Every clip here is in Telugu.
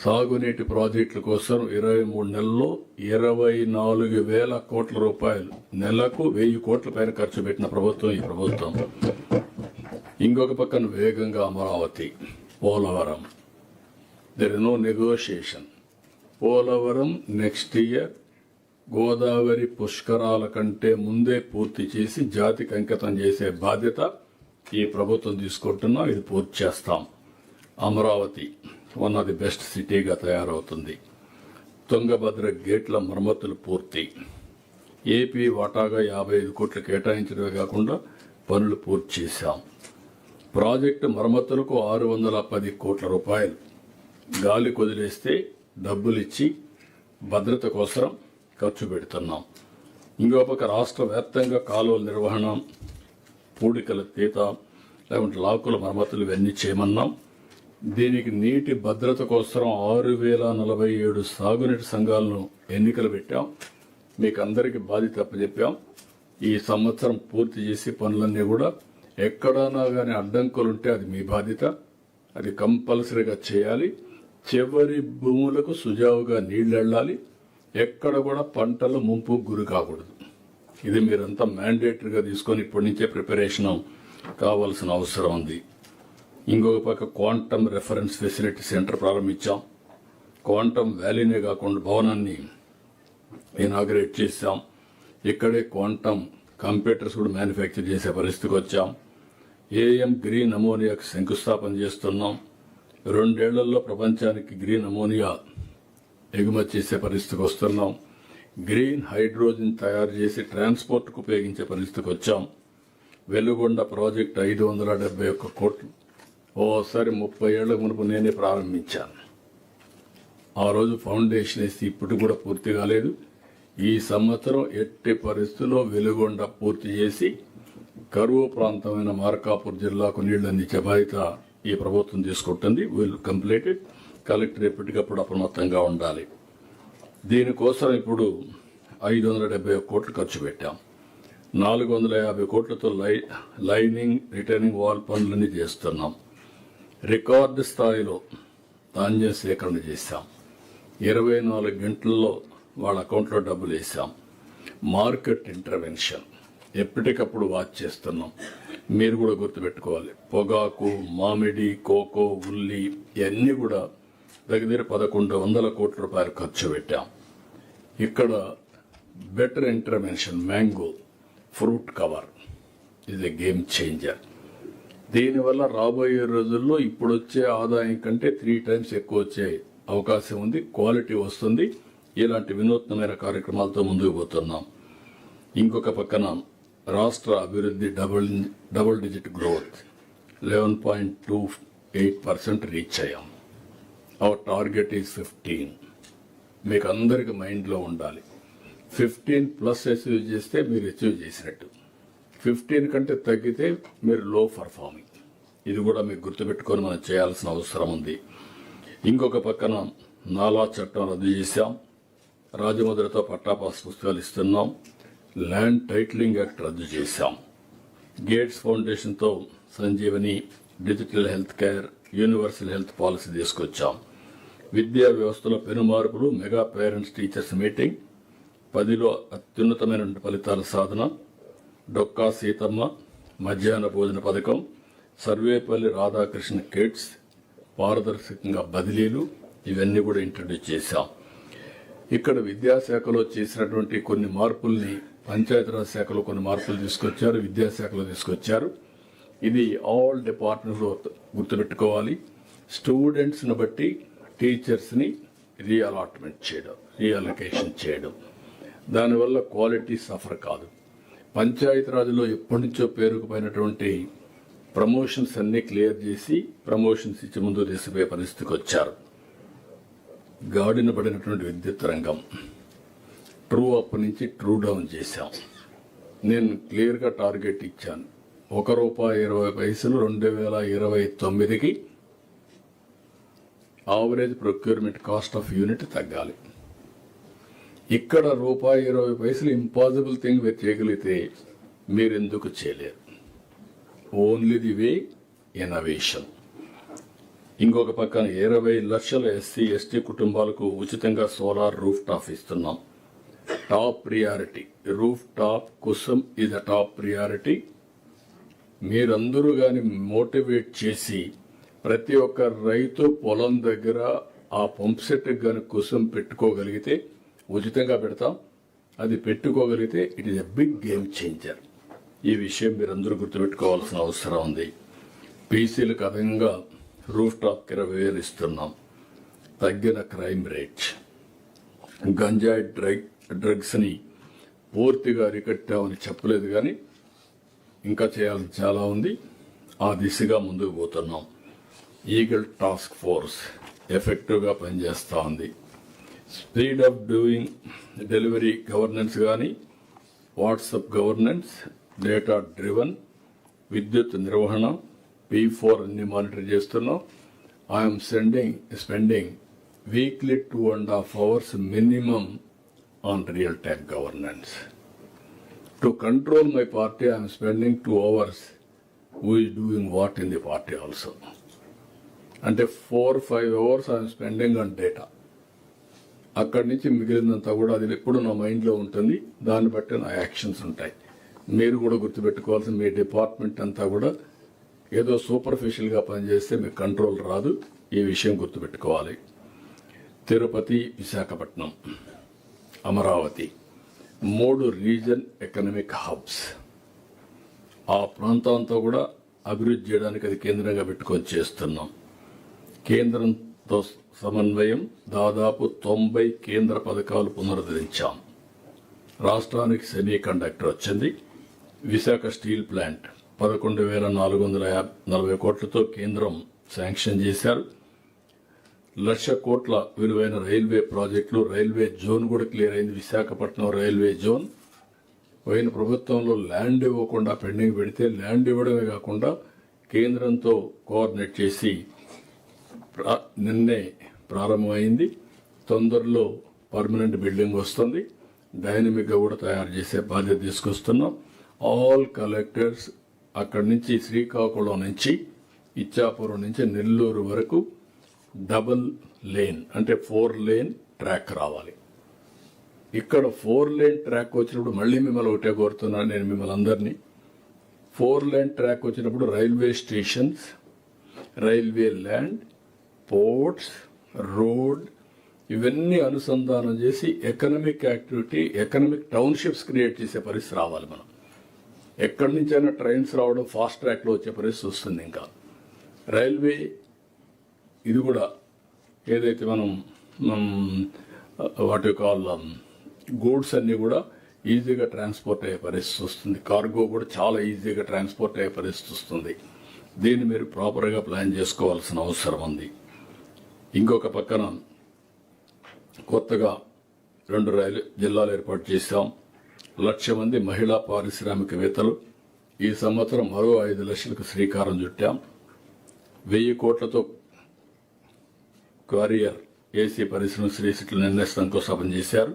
సాగునీటి ప్రాజెక్టుల కోసం 23 నెలల్లో 24,000 కోట్ల రూపాయలు, నెలకు 1,000 కోట్ల పైన ఖర్చు పెట్టిన ప్రభుత్వం ఈ ప్రభుత్వం. ఇంకొక పక్కన వేగంగా Amaravati, Polavaram, there is no negotiation. Polavaram next year Godavari పుష్కరాల కంటే ముందే పూర్తి చేసి జాతికి అంకితం చేసే బాధ్యత ఈ ప్రభుత్వం తీసుకుంటున్నాం. ఇది పూర్తి చేస్తాం. Amaravati one of the best సిటీగా తయారవుతుంది. తుంగభద్ర గేట్ల మరమ్మతులు పూర్తి. ఏపీ వాటాగా 55 కోట్లు కేటాయించడమే కాకుండా పనులు పూర్తి చేశాం. ప్రాజెక్టు మరమ్మతులకు 610 కోట్ల రూపాయలు గాలి కొదిలేస్తే డబ్బులిచ్చి భద్రత కోసం ఖర్చు పెడుతున్నాం. ఇంకో పక్క రాష్ట్ర వ్యాప్తంగా కాలువల నిర్వహణ, పూడికల తీత, లేకుంటే లాకుల మరమ్మతులు ఇవన్నీ చేయమన్నాం. దీనికి నీటి భద్రత కోసం 6,047 సాగునీటి సంఘాలను ఎన్నికలు పెట్టాం. మీకు అందరికీ బాధ్యత అప్పచెప్పాం. ఈ సంవత్సరం పూర్తి చేసి పనులన్నీ కూడా ఎక్కడైనా కానీ అడ్డంకులుంటే అది మీ బాధ్యత, అది కంపల్సరీగా చేయాలి. చివరి భూములకు సుజావుగా నీళ్లెళ్ళాలి. ఎక్కడ కూడా పంటలు ముంపు గురి కాకూడదు. ఇది మీరంతా మ్యాండేటరీగా తీసుకొని ఇప్పటి నుంచే ప్రిపరేషన్ కావాల్సిన అవసరం ఉంది. ఇంకొక పక్క క్వాంటమ్ రెఫరెన్స్ ఫెసిలిటీ సెంటర్ ప్రారంభించాం. క్వాంటమ్ వ్యాలీనే కాకుండా భవనాన్ని ఇనాగ్రేట్ చేశాం. ఇక్కడే క్వాంటమ్ కంప్యూటర్స్ కూడా మ్యానుఫ్యాక్చర్ చేసే పరిస్థితికి వచ్చాం. ఏఎం గ్రీన్ అమోనియాకు శంకుస్థాపన చేస్తున్నాం. 2 ఏళ్లలో ప్రపంచానికి గ్రీన్ అమోనియా ఎగుమతి చేసే పరిస్థితికి వస్తున్నాం. గ్రీన్ హైడ్రోజన్ తయారు చేసి ట్రాన్స్పోర్ట్కు ఉపయోగించే పరిస్థితికి వచ్చాం. వెలుగొండ ప్రాజెక్టు 571 కోట్లు ఓసారి 30 ఏళ్ల మునుపు నేనే ప్రారంభించాను. ఆ రోజు ఫౌండేషన్ వేసి ఇప్పుడు కూడా పూర్తి కాలేదు. ఈ సంవత్సరం ఎట్టి పరిస్థితుల్లో వెలుగొండ పూర్తి చేసి కరువు ప్రాంతమైన మార్కాపూర్ జిల్లాకు నీళ్లు అందించే బాధ్యత ఈ ప్రభుత్వం తీసుకుంటుంది. Will complete it. కలెక్టర్ ఎప్పటికప్పుడు అప్రమత్తంగా ఉండాలి. దీనికోసం ఇప్పుడు 571 కోట్లు ఖర్చు పెట్టాం. 450 కోట్లతో లైనింగ్, రిటర్నింగ్ వాల్ పనులన్నీ చేస్తున్నాం. రికార్డు స్థాయిలో ధాన్యం సేకరణ చేశాం. 24 గంటల్లో వాళ్ళ అకౌంట్లో డబ్బులు వేసాం. మార్కెట్ ఇంటర్వెన్షన్ ఎప్పటికప్పుడు వాచ్ చేస్తున్నాం. మీరు కూడా గుర్తుపెట్టుకోవాలి. పొగాకు, మామిడి, కోకో, ఉల్లి ఇవన్నీ కూడా దగ్గర 1,100 కోట్ల రూపాయలు ఖర్చు పెట్టాం. ఇక్కడ better intervention, mango fruit cover ఇది ఎ గేమ్ చేంజర్. దీనివల్ల రాబోయే రోజుల్లో ఇప్పుడు వచ్చే ఆదాయం కంటే 3 times ఎక్కువ వచ్చే అవకాశం ఉంది. క్వాలిటీ వస్తుంది. ఇలాంటి వినూత్నమైన కార్యక్రమాలతో ముందుకు పోతున్నాం. ఇంకొక పక్కన రాష్ట్ర అభివృద్ధి డబుల్ డిజిట్ గ్రోత్ 11.28% రీచ్ అయ్యాం. Our target is 15. మీకు అందరికి మైండ్లో ఉండాలి. 15+ అచీవ్ చేస్తే మీరు అచీవ్ చేసినట్టు. 15 కంటే తగ్గితే మీరు లో పర్ఫార్మింగ్. ఇది కూడా మీకు గుర్తుపెట్టుకొని మనం చేయాల్సిన అవసరం ఉంది. ఇంకొక పక్కన నాలా చట్టం రద్దు చేశాం. రాజముద్రతో పట్టాపాస్ పుస్తకాలు ఇస్తున్నాం. ల్యాండ్ టైటిలింగ్ యాక్ట్ రద్దు చేశాం. గేట్స్ ఫౌండేషన్తో Sanjeevani, digital health care, universal health policy తీసుకొచ్చాం. విద్యా వ్యవస్థలో పెనుమార్పులు, మెగా పేరెంట్స్ టీచర్స్ మీటింగ్, 10లో అత్యున్నతమైన ఫలితాల సాధన, డొక్కా సీతమ్మ మధ్యాహ్న భోజన పథకం, సర్వేపల్లి రాధాకృష్ణ కిడ్స్, పారదర్శకంగా బదిలీలు ఇవన్నీ కూడా ఇంట్రడ్యూస్ చేశాం. ఇక్కడ విద్యాశాఖలో చేసినటువంటి కొన్ని మార్పుల్ని పంచాయతీరాజ్ శాఖలో కొన్ని మార్పులు తీసుకొచ్చారు, విద్యాశాఖలో తీసుకొచ్చారు. ఇది ఆల్ డిపార్ట్మెంట్స్లో గుర్తుపెట్టుకోవాలి. స్టూడెంట్స్ని బట్టి టీచర్స్ని రీఅలాట్మెంట్ చేయడం, రీఅలొకేషన్ చేయడం. దానివల్ల క్వాలిటీ సఫర్ కాదు. పంచాయతీరాజ్లో ఎప్పటి నుంచో పేరుకుపోయినటువంటి ప్రమోషన్స్ అన్ని క్లియర్ చేసి ప్రమోషన్స్ ఇచ్చి ముందు తీసిపోయే పరిస్థితికి వచ్చారు. గాడిన పడినటువంటి విద్యుత్ రంగం ట్రూ అప్ నుంచి ట్రూ డౌన్ చేశాం. నేను క్లియర్గా టార్గెట్ ఇచ్చాను. ₹1.20 2029కి average procurement cost of unit తగ్గాలి. ఇక్కడ ₹1.20 ఇంపాసిబుల్ థింగ్ మీరు చేయగలిగితే మీరెందుకు చేయలేరు? Only the way innovation. ఇంకొక పక్కన 20 లక్షల ఎస్సీ ఎస్టీ కుటుంబాలకు ఉచితంగా సోలార్ రూఫ్ టాప్ ఇస్తున్నాం. Top priority roof top Kusum ఇది టాప్ ప్రియారిటీ. మీరందరూ కానీ మోటివేట్ చేసి ప్రతి ఒక్క రైతు పొలం దగ్గర ఆ పంప్ సెట్ కానీ కుసుమ్ పెట్టుకోగలిగితే ఉచితంగా పెడతాం. అది పెట్టుకోగలిగితే it is a big game changer. ఈ విషయం మీరందరూ గుర్తుపెట్టుకోవాల్సిన అవసరం ఉంది. పీసీలకు అదనంగా రూఫ్ టాప్ 20,000 ఇస్తున్నాం. తగ్గిన క్రైమ్ రేట్, గంజాయి డ్రగ్స్ని పూర్తిగా అరికట్టామని చెప్పలేదు, కానీ ఇంకా చేయాల్సి చాలా ఉంది. ఆ దిశగా ముందుకు పోతున్నాం. ఈగల్ టాస్క్ ఫోర్స్ ఎఫెక్టివ్గా పనిచేస్తూ ఉంది. Speed of doing delivery governance కానీ, వాట్సాప్ గవర్నెన్స్, డేటా డ్రివన్, విద్యుత్ నిర్వహణ, P4 అన్ని మానిటర్ చేస్తున్నాం. I'm spending weekly 2.5 hours minimum on real time governance. To control my party, I am spending 2 hours who is doing what in the party also. అంటే 4-5 hours I am spending on data. అక్కడి నుంచి మిగిలినంతా కూడా అది ఎప్పుడు నా మైండ్లో ఉంటుంది. దాన్ని బట్టి నా యాక్షన్స్ ఉంటాయి. మీరు కూడా గుర్తుపెట్టుకోవాల్సిన మీ డిపార్ట్మెంట్ అంతా కూడా ఏదో సూపర్ఫిషియల్గా పనిచేస్తే మీకు కంట్రోల్ రాదు. ఈ విషయం గుర్తుపెట్టుకోవాలి. Tirupati, Visakhapatnam, Amaravati 3 region economic hubs. ఆ ప్రాంతంతో కూడా అభివృద్ధి చేయడానికి అది కేంద్రంగా పెట్టుకొని చేస్తున్నాం. కేంద్రంతో సమన్వయం దాదాపు 90 కేంద్ర పథకాలు పునరుద్ధరించాం. రాష్ట్రానికి సెమీ కండక్టర్ వచ్చింది. విశాఖ స్టీల్ ప్లాంట్ 11,440 కోట్లతో కేంద్రం శాంక్షన్ చేశారు. 1,00,000 కోట్ల విలువైన రైల్వే ప్రాజెక్టులు, రైల్వే జోన్ కూడా క్లియర్ అయింది. విశాఖపట్నం రైల్వే జోన్ పోయిన ప్రభుత్వంలో ల్యాండ్ ఇవ్వకుండా పెండింగ్ పెడితే ల్యాండ్ ఇవ్వడమే కాకుండా కేంద్రంతో కోఆర్డినేట్ చేసి నిన్నే ప్రారంభమైంది. తొందరలో పర్మనెంట్ బిల్డింగ్ వస్తుంది. డైనమిక్గా కూడా తయారు చేసే బాధ్యత తీసుకొస్తున్నాం. ఆల్ కలెక్టర్స్ అక్కడి నుంచి శ్రీకాకుళం నుంచి ఇచ్చాపురం నుంచి నెల్లూరు వరకు డబుల్ లేన్ అంటే 4 lane ట్రాక్ రావాలి. ఇక్కడ 4 lane ట్రాక్ వచ్చినప్పుడు మళ్ళీ మిమ్మల్ని ఒకటే కోరుతున్నాను నేను మిమ్మల్ని అందరినీ. 4 lane ట్రాక్ వచ్చినప్పుడు railway stations, railway land, ports, road ఇవన్నీ అనుసంధానం చేసి economic activity, economic townships create చేసే పరిస్థితి రావాలి. మనం ఎక్కడి నుంచైనా ట్రైన్స్ రావడం ఫాస్ట్ ట్రాక్లో వచ్చే పరిస్థితి వస్తుంది. ఇంకా రైల్వే ఇది కూడా ఏదైతే మనం వాటి కాల్ గూడ్స్ అన్నీ కూడా ఈజీగా ట్రాన్స్పోర్ట్ అయ్యే పరిస్థితి వస్తుంది. కార్గో కూడా చాలా ఈజీగా ట్రాన్స్పోర్ట్ అయ్యే పరిస్థితి వస్తుంది. దీన్ని మీరు ప్రాపర్గా ప్లాన్ చేసుకోవాల్సిన అవసరం ఉంది. ఇంకొక పక్కన కొత్తగా 2 జిల్లాలు ఏర్పాటు చేశాం. 1,00,000 మంది మహిళా పారిశ్రామికవేత్తలు. ఈ సంవత్సరం మరో 5 లక్షలకు శ్రీకారం చుట్టాం. 1,000 కోట్లతో క్వారియర్ ఏసీ పరిశ్రమ శ్రీశిట్లు నిన్న శంకుస్థాపన చేశారు.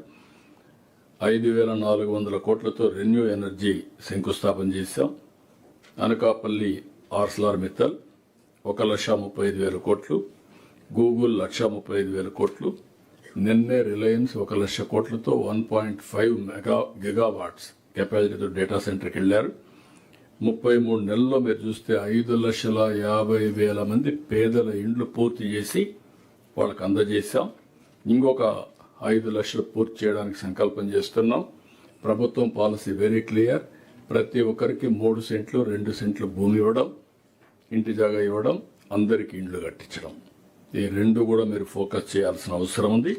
5,400 కోట్లతో రెన్యూ ఎనర్జీ శంకుస్థాపన చేశాం. అనకాపల్లి ఆర్సలార్ మిత్తల్ 1,35,000 కోట్లు, గూగుల్ 1,35,000 కోట్లు. నిన్నే రిలయన్స్ 1,00,000 కోట్లతో 1.5 గిగావాట్స్ కెపాసిటీతో డేటా సెంటర్కి వెళ్లారు. 33 నెలల్లో మీరు చూస్తే 5,50,000 మంది పేదల ఇండ్లు పూర్తి చేసి వాళ్ళకు అందజేశాం. ఇంకొక 5 లక్షలు పూర్తి చేయడానికి సంకల్పం చేస్తున్నాం. ప్రభుత్వం పాలసీ వెరీ క్లియర్. ప్రతి ఒక్కరికి 3 సెంట్లు 2 సెంట్లు భూమి ఇవ్వడం, ఇంటి జాగా ఇవ్వడం, అందరికీ ఇండ్లు కట్టించడం. ఈ 2 కూడా మీరు ఫోకస్ చేయాల్సిన అవసరం ఉంది.